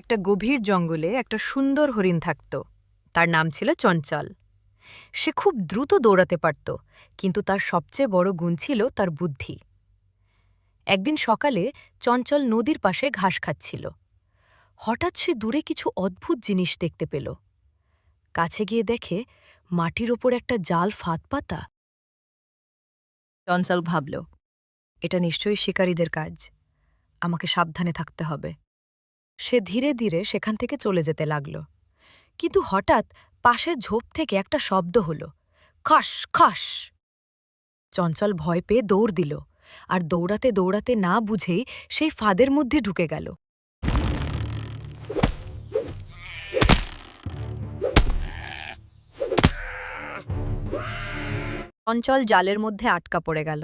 একটা গভীর জঙ্গলে একটা সুন্দর হরিণ থাকত। তার নাম ছিল চঞ্চল। সে খুব দ্রুত দৌড়াতে পারত, কিন্তু তার সবচেয়ে বড় গুণ ছিল তার বুদ্ধি। একদিন সকালে চঞ্চল নদীর পাশে ঘাস খাচ্ছিল। হঠাৎ সে দূরে কিছু অদ্ভুত জিনিস দেখতে পেল। কাছে গিয়ে দেখে মাটির ওপর একটা জাল ফাঁদ পাতা। চঞ্চল ভাবল, এটা নিশ্চয়ই শিকারীদের কাজ, আমাকে সাবধানে থাকতে হবে। সে ধীরে ধীরে সেখান থেকে চলে যেতে লাগল। কিন্তু হঠাৎ পাশের ঝোপ থেকে একটা শব্দ হল, খস খস। চঞ্চল ভয় পেয়ে দৌড় দিল, আর দৌড়াতে দৌড়াতে না বুঝেই সেই ফাঁদের মধ্যে ঢুকে গেল। চঞ্চল জালের মধ্যে আটকা পড়ে গেল।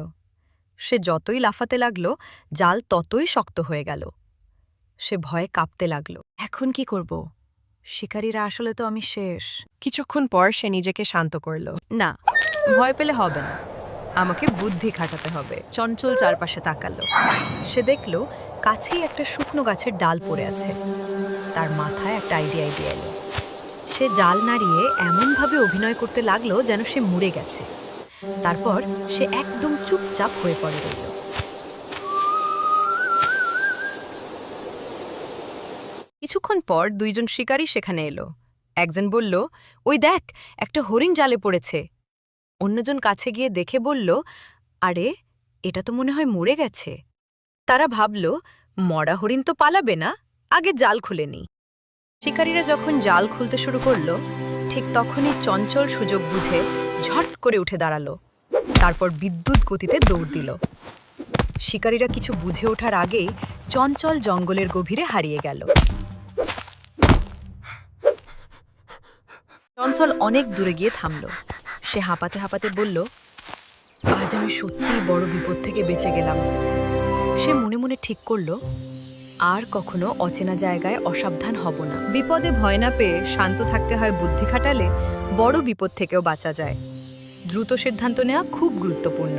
সে যতই লাফাতে লাগল, জাল ততই শক্ত হয়ে গেল। সে ভয়ে কাঁপতে লাগল। এখন কি করব? শিকারীরা আসলে তো আমি শেষ। কিছুক্ষণ পর সে নিজেকে শান্ত করল। না, ভয় পেলে হবে না, আমাকে বুদ্ধি খাটাতে হবে। চঞ্চল চারপাশে তাকাল। সে দেখল কাছেই একটা শুকনো গাছের ডাল পড়ে আছে। তার মাথায় একটা আইডিয়া এলো। সে জাল নাড়িয়ে এমনভাবে অভিনয় করতে লাগলো যেন সে মরে গেছে। তারপর সে একদম চুপচাপ হয়ে পড়ে রইল। কিছুক্ষণ পর দুইজন শিকারী সেখানে এলো। একজন বলল, ওই দেখ, একটা হরিণ জালে পড়েছে। অন্যজন কাছে গিয়ে দেখে বলল, আরে, এটা তো মনে হয় মরে গেছে। তারা ভাবল, মরা হরিণ তো পালাবে না, আগে জাল খুলে নি। শিকারীরা যখন জাল খুলতে শুরু করল, ঠিক তখনই চঞ্চল সুযোগ বুঝে ঝট করে উঠে দাঁড়ালো। তারপর বিদ্যুৎ গতিতে দৌড় দিল। শিকারীরা কিছু বুঝে ওঠার আগেই চঞ্চল জঙ্গলের গভীরে হারিয়ে গেল। চঞ্চল অনেক দূরে গিয়ে থামল। সে হাঁপাতে হাঁপাতে বলল, আজ আমি সত্যিই বড় বিপদ থেকে বেঁচে গেলাম। সে মনে মনে ঠিক করল, আর কখনো অচেনা জায়গায় অসাবধান হব না। বিপদে ভয় না পেয়ে শান্ত থাকতে হয়। বুদ্ধি খাটালে বড় বিপদ থেকেও বাঁচা যায়। দ্রুত সিদ্ধান্ত নেওয়া খুব গুরুত্বপূর্ণ।